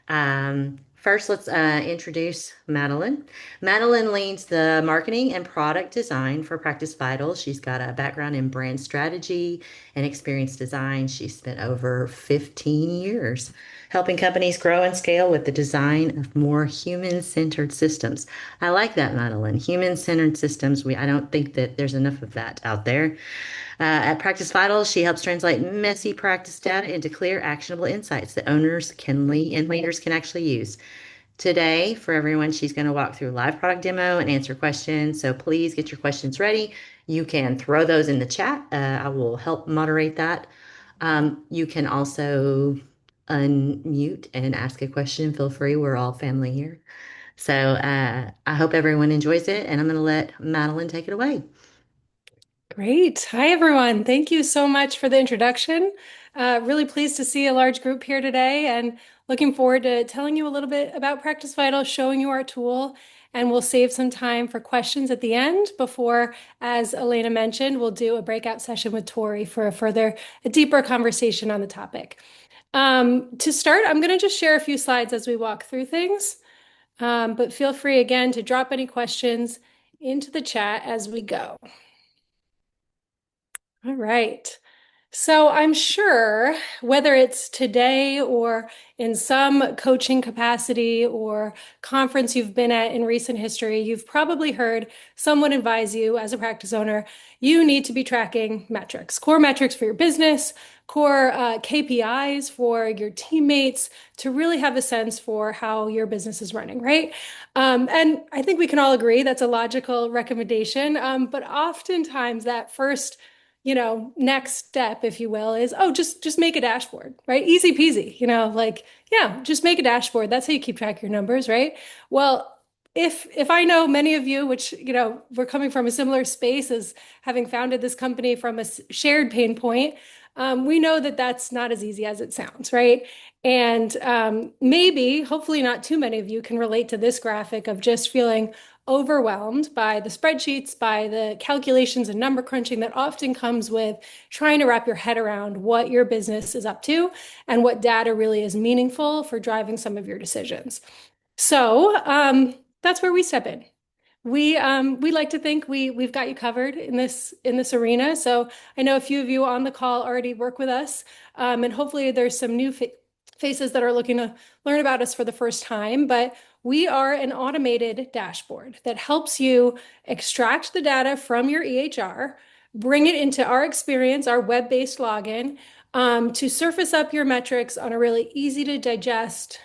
First, let's introduce Madeline. Madeline leads the marketing and product design for PracticeVital. She's got a background in brand strategy and experience design. She's spent over 15 years helping companies grow and scale with the design of more human-centered systems. I like that, Madeline. Human-centered systems. I don't think that there's enough of that out there. At PracticeVital, she helps translate messy practice data into clear, actionable insights that owners can lead and leaders can actually use. Today, for everyone, she's going to walk through a live product demo and answer questions. So please get your questions ready. You can throw those in the chat. I will help moderate that. You can also unmute and ask a question. Feel free. We're all family here. So I hope everyone enjoys it, and I'm going to let Madeline take it away. Great. Hi, everyone. Thank you so much for the introduction. Really pleased to see a large group here today and looking forward to telling you a little bit about PracticeVital, showing you our tool, and we'll save some time for questions at the end before, as Elena mentioned, we'll do a breakout session with Tori for a deeper conversation on the topic. To start, I'm going to just share a few slides as we walk through things, but feel free again to drop any questions into the chat as we go. All right. So I'm sure whether it's today or in some coaching capacity or conference you've been at in recent history, you've probably heard someone advise you as a practice owner, you need to be tracking metrics, core metrics for your business, core KPIs for your teammates to really have a sense for how your business is running, right? And I think we can all agree that's a logical recommendation, but oftentimes that first next step, if you will, is, oh, just make a dashboard, right? Easy peasy, like, yeah, just make a dashboard. That's how you keep track of your numbers, right? Well, if I know many of you, which, we're coming from a similar space as having founded this company from a shared pain point, we know that that's not as easy as it sounds, right? And maybe, hopefully not too many of you can relate to this graphic of just feeling overwhelmed by the spreadsheets, by the calculations and number crunching that often comes with trying to wrap your head around what your business is up to and what data really is meaningful for driving some of your decisions. So that's where we step in. We like to think we've got you covered in this arena. So I know a few of you on the call already work with us, and hopefully there's some new faces that are looking to learn about us for the first time. But we are an automated dashboard that helps you extract the data from your EHR, bring it into our experience, our web-based login, to surface up your metrics on a really easy to digest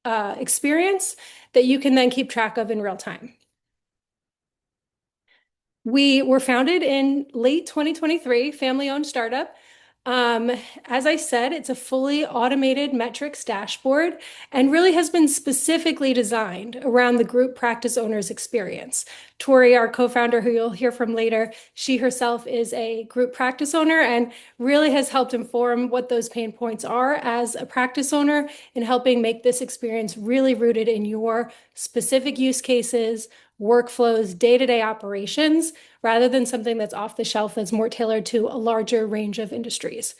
experience that you can then keep track of in real time. We were founded in late 2023, family-owned startup. As I said, it's a fully automated metrics dashboard and really has been specifically designed around the group practice owner's experience. Tori, our co-founder, who you'll hear from later, she herself is a group practice owner and really has helped inform what those pain points are as a practice owner in helping make this experience really rooted in your specific use cases, workflows, day-to-day operations, rather than something that's off the shelf that's more tailored to a larger range of industries.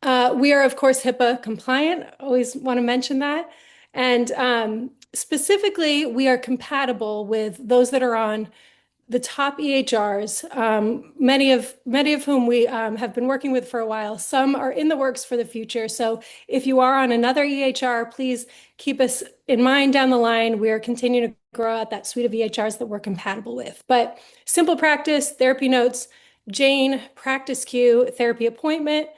We are, of course, HIPAA compliant. Always want to mention that. And specifically, we are compatible with those that are on the top EHRs, many of whom we have been working with for a while. Some are in the works for the future. So if you are on another EHR, please keep us in mind down the line. We are continuing to grow out that suite of EHRs that we're compatible with. But Simple Practice, Therapy Notes, Jane, PracticeQ, Therapy Appointment,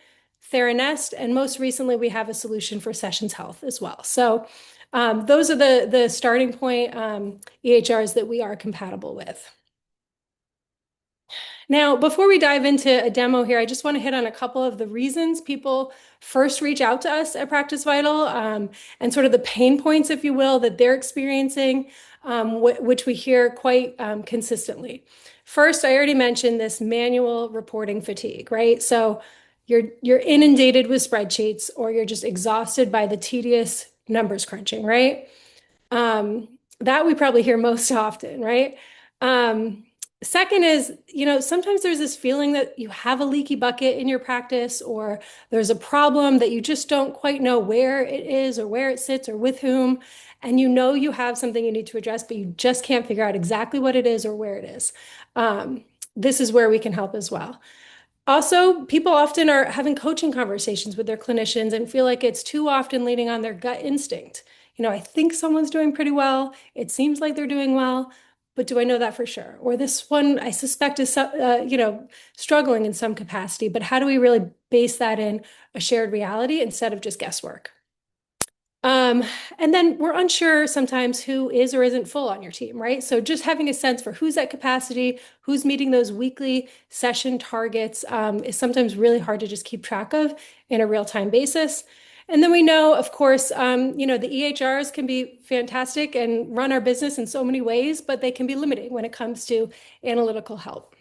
Theranest, and most recently we have a solution for Sessions Health as well. So those are the starting point EHRs that we are compatible with. Now, before we dive into a demo here, I just want to hit on a couple of the reasons people first reach out to us at PracticeVital, and sort of the pain points, if you will, that they're experiencing, which we hear quite consistently. First, I already mentioned this manual reporting fatigue, right? So you're inundated with spreadsheets or you're just exhausted by the tedious numbers crunching, right? That we probably hear most often, right? Second is, sometimes there's this feeling that you have a leaky bucket in your practice, or there's a problem that you just don't quite know where it is or where it sits or with whom. And you have something you need to address, but you just can't figure out exactly what it is or where it is. This is where we can help as well. Also, people often are having coaching conversations with their clinicians and feel like it's too often leaning on their gut instinct. I think someone's doing pretty well. It seems like they're doing well, but do I know that for sure? Or this one I suspect is, struggling in some capacity, but how do we really base that in a shared reality instead of just guesswork? Um, and then we're unsure sometimes who is or isn't full on your team, right? So just having a sense for who's at capacity, who's meeting those weekly session targets, is sometimes really hard to just keep track of in a real-time basis. And then we know, of course, the EHRs can be fantastic and run our business in so many ways, but they can be limiting when it comes to analytical help.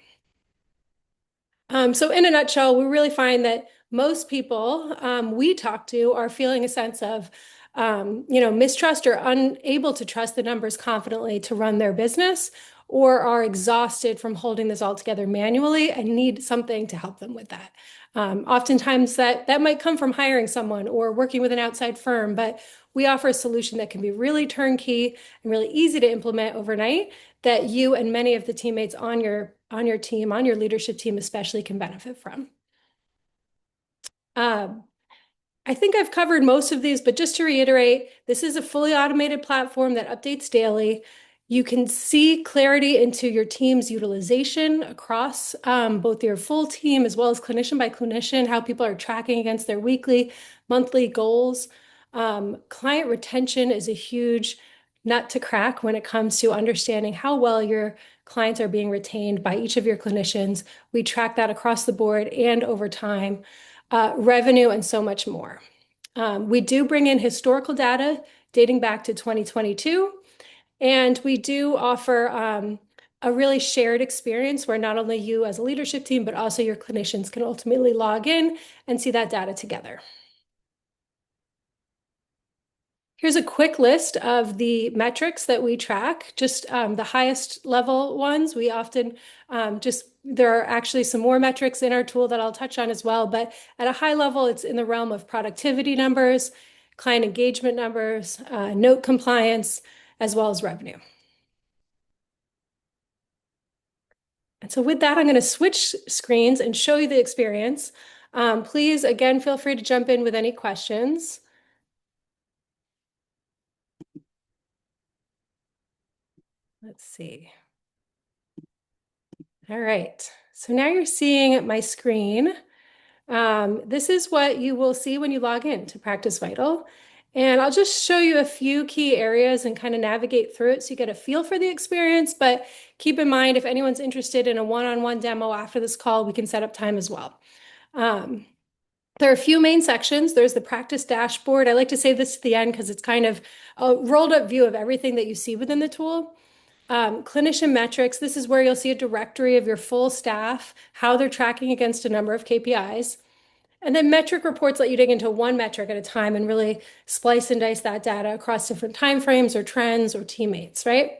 So in a nutshell, we really find that most people we talk to are feeling a sense of, mistrust or unable to trust the numbers confidently to run their business, or are exhausted from holding this all together manually and need something to help them with that. Oftentimes that might come from hiring someone or working with an outside firm, but we offer a solution that can be really turnkey and really easy to implement overnight that you and many of the teammates on your team, on your leadership team especially, can benefit from. Um, I think I've covered most of these, but just to reiterate, this is a fully automated platform that updates daily. You can see clarity into your team's utilization across both your full team as well as clinician by clinician, how people are tracking against their weekly, monthly goals. Client retention is a huge nut to crack when it comes to understanding how well your clients are being retained by each of your clinicians. We track that across the board and over time, revenue, and so much more. We do bring in historical data dating back to 2022, and we do offer a really shared experience where not only you as a leadership team, but also your clinicians can ultimately log in and see that data together. Here's a quick list of the metrics that we track, just the highest level ones. We often there are actually some more metrics in our tool that I'll touch on as well, but at a high level, it's in the realm of productivity numbers, client engagement numbers, note compliance, as well as revenue. And so with that, I'm going to switch screens and show you the experience. Please, again, feel free to jump in with any questions. Let's see. All right. So now you're seeing my screen. This is what you will see when you log in to PracticeVital. And I'll just show you a few key areas and kind of navigate through it so you get a feel for the experience. But keep in mind, if anyone's interested in a one-on-one demo after this call, we can set up time as well. There are a few main sections. There's the practice dashboard. I like to say this to the end because it's kind of a rolled up view of everything that you see within the tool. Clinician metrics, this is where you'll see a directory of your full staff, how they're tracking against a number of KPIs. And then metric reports let you dig into one metric at a time and really splice and dice that data across different timeframes or trends or teammates, right?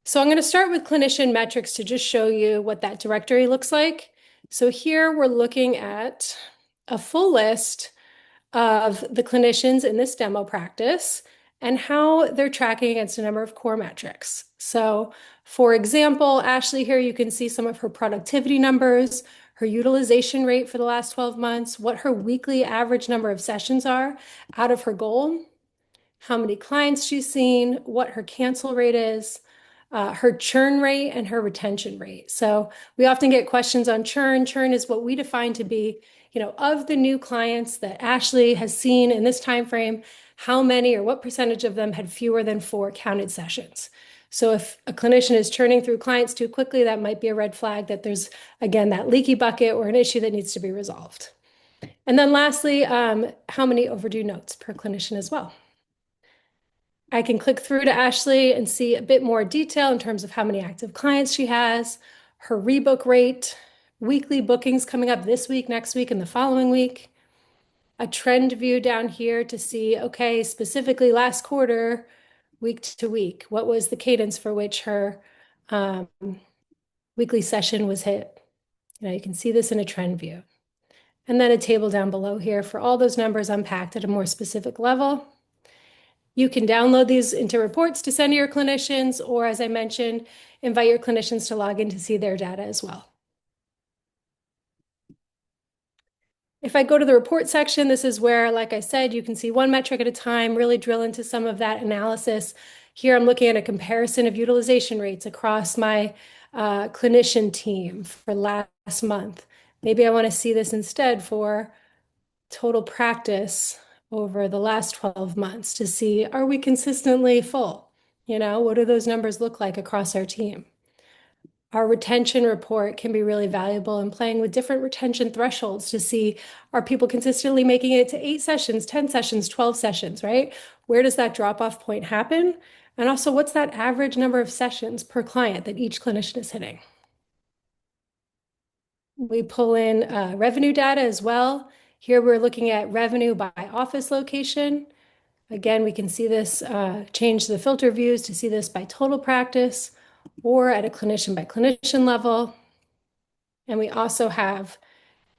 So I'm going to start with clinician metrics to just show you what that directory looks like. So here we're looking at a full list of the clinicians in this demo practice and how they're tracking against a number of core metrics. So for example, Ashley here, you can see some of her productivity numbers, her utilization rate for the last 12 months, what her weekly average number of sessions are out of her goal, how many clients she's seen, what her cancel rate is, her churn rate, and her retention rate. So we often get questions on churn. Churn is what we define to be, of the new clients that Ashley has seen in this time frame, how many or what percentage of them had fewer than 4 counted sessions. So if a clinician is churning through clients too quickly, that might be a red flag that there's, again, that leaky bucket or an issue that needs to be resolved. And then lastly, how many overdue notes per clinician as well. I can click through to Ashley and see a bit more detail in terms of how many active clients she has, her rebook rate, weekly bookings coming up this week, next week, and the following week. A trend view down here to see, okay, specifically last quarter, week to week, what was the cadence for which her weekly session was hit. You can see this in a trend view. And then a table down below here for all those numbers unpacked at a more specific level. You can download these into reports to send to your clinicians, or as I mentioned, invite your clinicians to log in to see their data as well. If I go to the report section, this is where, like I said, you can see one metric at a time, really drill into some of that analysis. Here I'm looking at a comparison of utilization rates across my clinician team for last month. Maybe I want to see this instead for total practice over the last 12 months to see, are we consistently full? What do those numbers look like across our team? Our retention report can be really valuable in playing with different retention thresholds to see, are people consistently making it to 8 sessions, 10 sessions, 12 sessions, right? Where does that drop-off point happen? And also, what's that average number of sessions per client that each clinician is hitting? We pull in revenue data as well. Here we're looking at revenue by office location. Again, we can see this, change the filter views to see this by total practice or at a clinician by clinician level. And we also have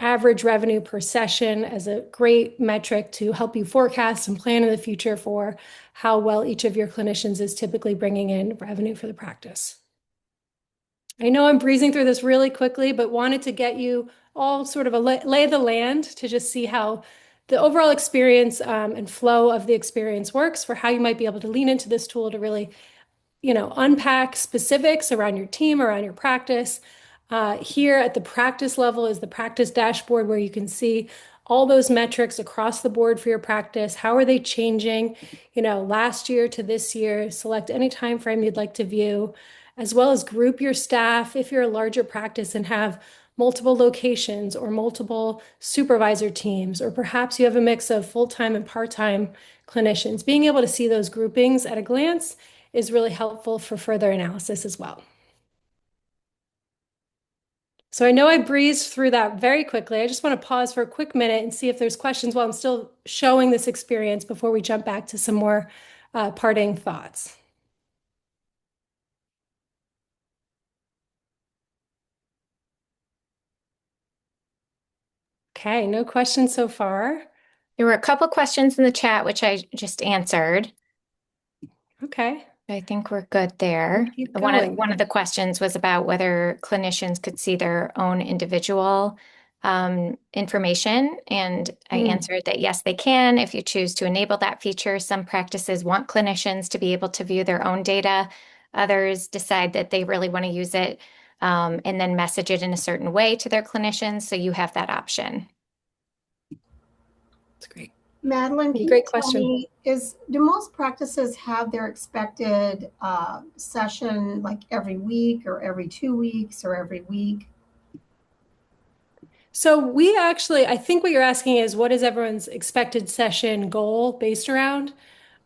average revenue per session as a great metric to help you forecast and plan in the future for how well each of your clinicians is typically bringing in revenue for the practice. I know I'm breezing through this really quickly, but wanted to get you all sort of a lay of the land to just see how the overall experience and flow of the experience works for how you might be able to lean into this tool to really unpack specifics around your team, around your practice. Here at the practice level is the practice dashboard where you can see all those metrics across the board for your practice. How are they changing, last year to this year? Select any time frame you'd like to view, as well as group your staff if you're a larger practice and have multiple locations or multiple supervisor teams, or perhaps you have a mix of full-time and part-time clinicians. Being able to see those groupings at a glance is really helpful for further analysis as well. So I know I breezed through that very quickly. I just want to pause for a quick minute and see if there's questions while I'm still showing this experience before we jump back to some more parting thoughts. Okay, no questions so far. There were a couple questions in the chat, which I just answered. Okay. I think we're good there. Keep One going. of the questions was about whether clinicians could see their own individual information, and I answered that yes, they can if you choose to enable that feature. Some practices want clinicians to be able to view their own data. Others decide that they really want to use it and then message it in a certain way to their clinicians, so you have that option. That's great. Madeline, can Great you tell question. me, do most practices have their expected session like every week or every 2 weeks or every week? So we actually, I think what you're asking is what is everyone's expected session goal based around?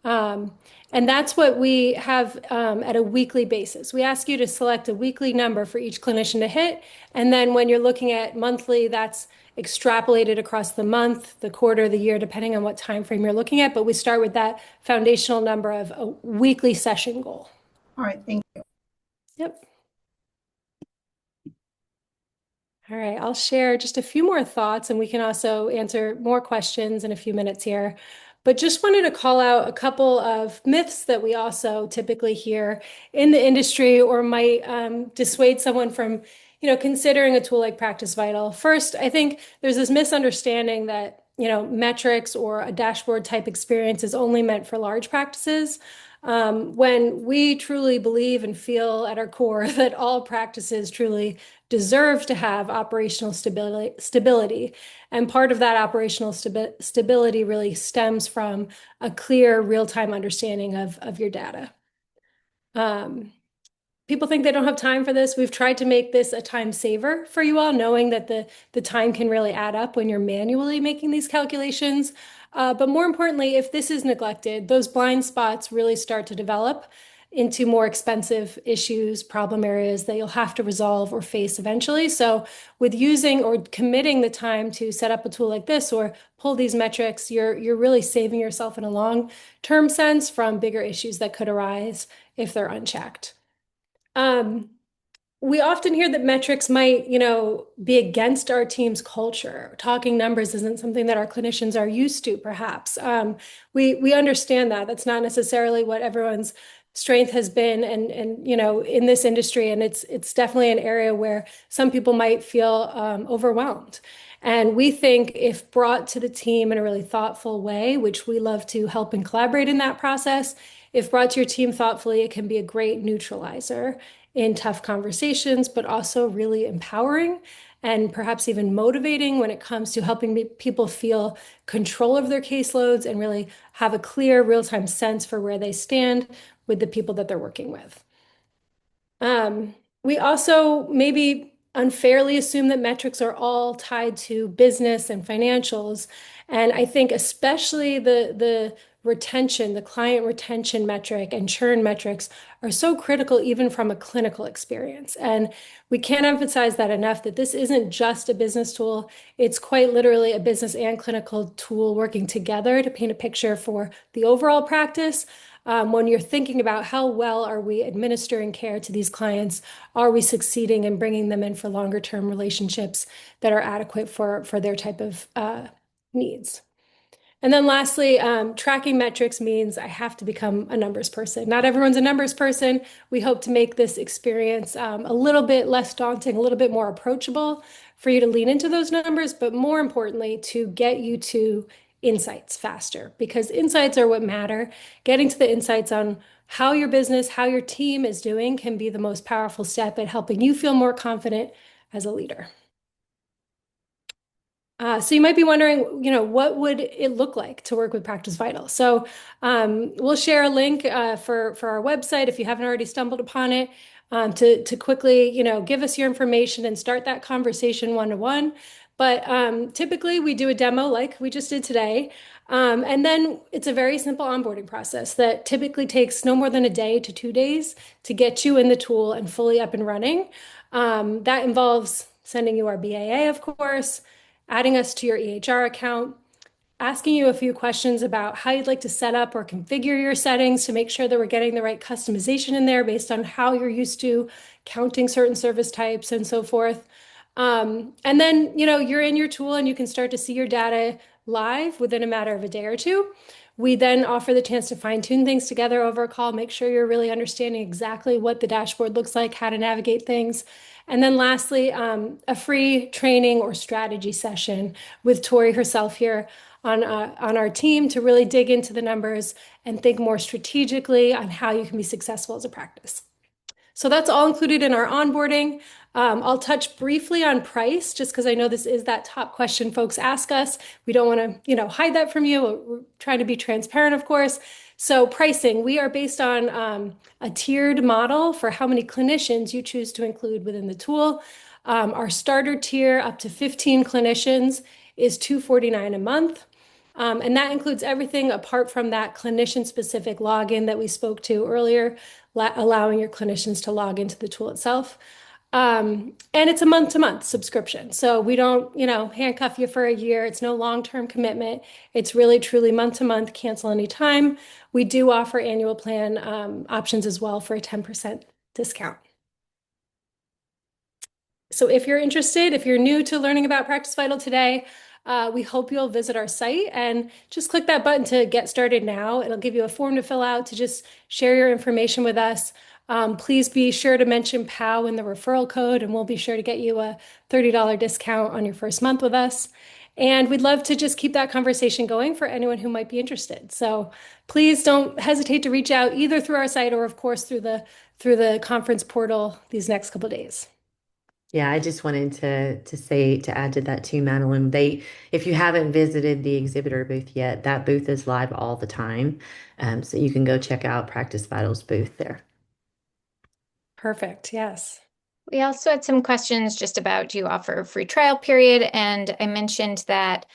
And that's what we have at a weekly basis. We ask you to select a weekly number for each clinician to hit. And then when you're looking at monthly, that's extrapolated across the month, the quarter, the year, depending on what time frame you're looking at. But we start with that foundational number of a weekly session goal. All right, thank you. Yep. All right, I'll share just a few more thoughts and we can also answer more questions in a few minutes here. But just wanted to call out a couple of myths that we also typically hear in the industry or might dissuade someone from, considering a tool like PracticeVital. First, I think there's this misunderstanding that, metrics or a dashboard type experience is only meant for large practices. When we truly believe and feel at our core that all practices truly deserve to have operational stability. And part of that operational stability really stems from a clear real-time understanding of your data. People think they don't have time for this. We've tried to make this a time saver for you all, knowing that the time can really add up when you're manually making these calculations. But more importantly, if this is neglected, those blind spots really start to develop into more expensive issues, problem areas that you'll have to resolve or face eventually. So with using or committing the time to set up a tool like this or pull these metrics, you're really saving yourself in a long-term sense from bigger issues that could arise if they're unchecked. we often hear that metrics might, be against our team's culture. Talking numbers isn't something that our clinicians are used to, perhaps. We understand that. That's not necessarily what everyone's strength has been, and in this industry, and it's definitely an area where some people might feel overwhelmed. And we think if brought to the team in a really thoughtful way, which we love to help and collaborate in that process, if brought to your team thoughtfully, it can be a great neutralizer in tough conversations, but also really empowering and perhaps even motivating when it comes to helping people feel control of their caseloads and really have a clear real-time sense for where they stand with the people that they're working with. We also maybe unfairly assume that metrics are all tied to business and financials. And I think especially the retention, the client retention metric and churn metrics are so critical even from a clinical experience. And we can't emphasize that enough, that this isn't just a business tool. It's quite literally a business and clinical tool working together to paint a picture for the overall practice. When you're thinking about how well are we administering care to these clients, are we succeeding in bringing them in for longer term relationships that are adequate for their type of needs. And then lastly, tracking metrics means I have to become a numbers person. Not everyone's a numbers person. We hope to make this experience a little bit less daunting, a little bit more approachable for you to lean into those numbers, but more importantly, to get you to insights faster, because insights are what matter. Getting to the insights on how your business, how your team is doing can be the most powerful step at helping you feel more confident as a leader. So you might be wondering, what would it look like to work with PracticeVital? So we'll share a link for our website if you haven't already stumbled upon it, to quickly, give us your information and start that conversation one-to-one. But typically we do a demo like we just did today. And then it's a very simple onboarding process that typically takes no more than a day to 2 days to get you in the tool and fully up and running. That involves sending you our BAA, of course, adding us to your EHR account, asking you a few questions about how you'd like to set up or configure your settings to make sure that we're getting the right customization in there based on how you're used to counting certain service types and so forth. And then, you're in your tool and you can start to see your data live within a matter of a day or two. We then offer the chance to fine tune things together over a call, make sure you're really understanding exactly what the dashboard looks like, how to navigate things. And then lastly, a free training or strategy session with Tori herself here on our team to really dig into the numbers and think more strategically on how you can be successful as a practice. So that's all included in our onboarding. I'll touch briefly on price, just because I know this is that top question folks ask us. We don't want to, hide that from you. We're trying to be transparent, of course. So pricing, we are based on a tiered model for how many clinicians you choose to include within the tool. Our starter tier, up to 15 clinicians, is $249 a month. And that includes everything apart from that clinician-specific login that we spoke to earlier, allowing your clinicians to log into the tool itself. And it's a month-to-month subscription. So we don't, handcuff you for a year. It's no long-term commitment. It's really, truly month-to-month, cancel anytime. We do offer annual plan options as well for a 10% discount. So if you're interested, if you're new to learning about PracticeVital today, we hope you'll visit our site and just click that button to get started now. It'll give you a form to fill out to just share your information with us. Please be sure to mention POW in the referral code, and we'll be sure to get you a $30 discount on your first month with us. And we'd love to just keep that conversation going for anyone who might be interested. So please don't hesitate to reach out either through our site or, of course, through the conference portal these next couple of days. Yeah, I just wanted to add to that too, Madeline. If you haven't visited the exhibitor booth yet, that booth is live all the time. So you can go check out Practice Vital's booth there. Perfect. Yes. We also had some questions just about, do you offer a free trial period? And I mentioned that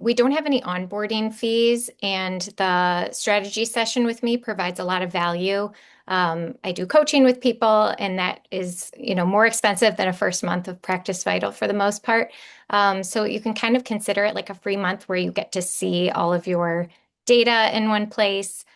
we don't have any onboarding fees, and the strategy session with me provides a lot of value. I do coaching with people, and that is, more expensive than a first month of PracticeVital for the most part. So you can kind of consider it like a free month where you get to see all of your data in one place.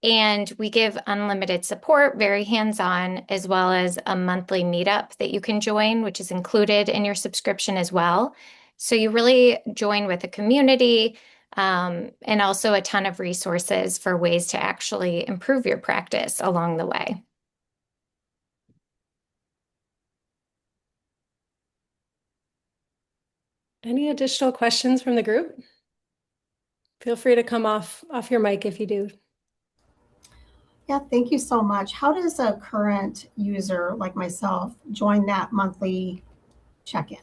And we give unlimited support, very hands-on, as well as a monthly meetup that you can join, which is included in your subscription as well. So you really join with a community, and also a ton of resources for ways to actually improve your practice along the way. Any additional questions from the group? Feel free to come off your mic if you do. Yeah, thank you so much. How does a current user like myself join that monthly check-in?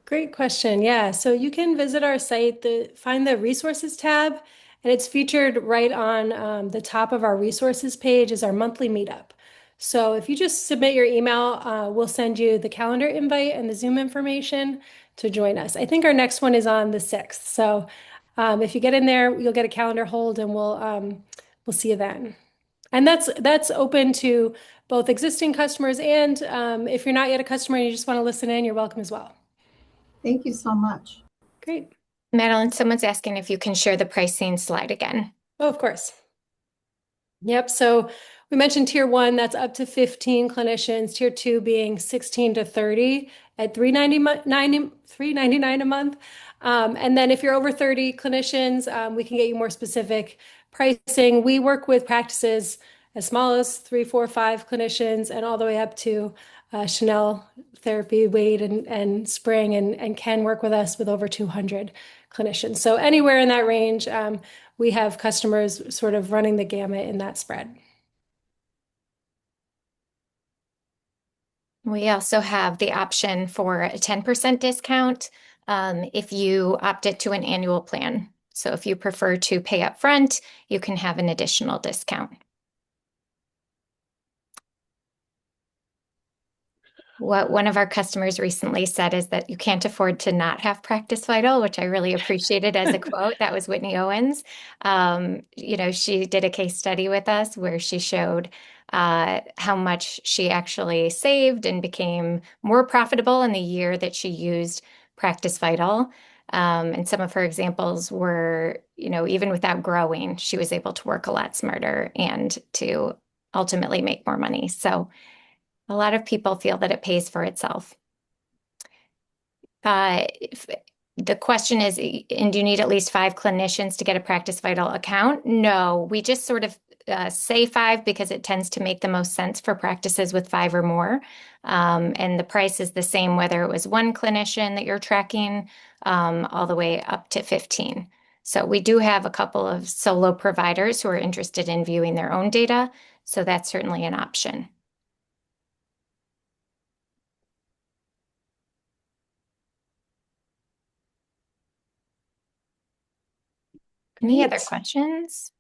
Great question. Yeah, so you can visit our site, find the resources tab, and it's featured right on the top of our resources page is our monthly meetup. So if you just submit your email, we'll send you the calendar invite and the Zoom information to join us. I think our next one is on the 6th. So if you get in there, you'll get a calendar hold, and we'll see you then. And that's open to both existing customers and if you're not yet a customer and you just want to listen in, you're welcome as well. Thank you so much. Great. Madeline, someone's asking if you can share the pricing slide again. Oh, of course. Yep. So we mentioned tier 1, that's up to 15 clinicians, tier 2 being 16 to 30 at $399 a month. And then if you're over 30 clinicians, we can get you more specific pricing. We work with practices as small as 3, 4, 5 clinicians and all the way up to Chanel Therapy, Wade and Spring, and Ken work with us with over 200 clinicians. So anywhere in that range, we have customers sort of running the gamut in that spread. We also have the option for a 10% discount if you opt it to an annual plan. So if you prefer to pay up front, you can have an additional discount. What one of our customers recently said is that you can't afford to not have PracticeVital, which I really appreciated as a quote. That was Whitney Owens. She did a case study with us where she showed how much she actually saved and became more profitable in the year that she used PracticeVital. And some of her examples were, even without growing, she was able to work a lot smarter and to ultimately make more money. So a lot of people feel that it pays for itself. The question is, and do you need at least 5 clinicians to get a PracticeVital account? No, we just sort of say 5 because it tends to make the most sense for practices with 5 or more. And the price is the same whether it was 1 clinician that you're tracking all the way up to 15. So we do have a couple of solo providers who are interested in viewing their own data. So that's certainly an option. Any other questions?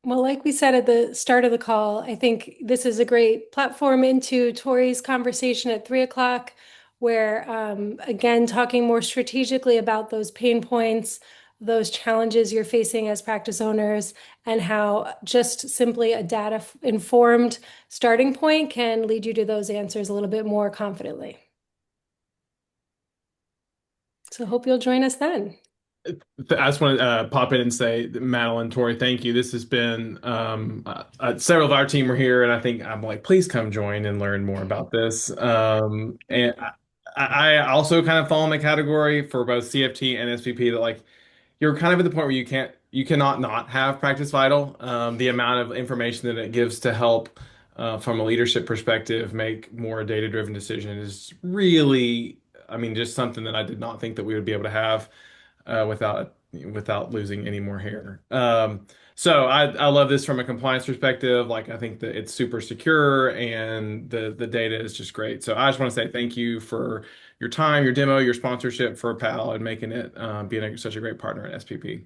Well, like we said at the start of the call, I think this is a great platform into Tori's conversation at 3 o'clock, where, again, talking more strategically about those pain points, those challenges you're facing as practice owners, and how just simply a data-informed starting point can lead you to those answers a little bit more confidently. So hope you'll join us then. I just want to pop in and say, Madeline, Tori, thank you. This has been several of our team are here, and I think I'm like, please come join and learn more about this. And I also kind of fall in the category for both CFT and SPP that like you're kind of at the point where you cannot not have Practice Vital. The amount of information that it gives to help from a leadership perspective make more data-driven decisions is really, I mean, just something that I did not think that we would be able to have without losing any more hair. So I love this from a compliance perspective. Like I think that it's super secure and the data is just great. So I just want to say thank you for your time, your demo, your sponsorship for PAL and making it being such a great partner at SPP.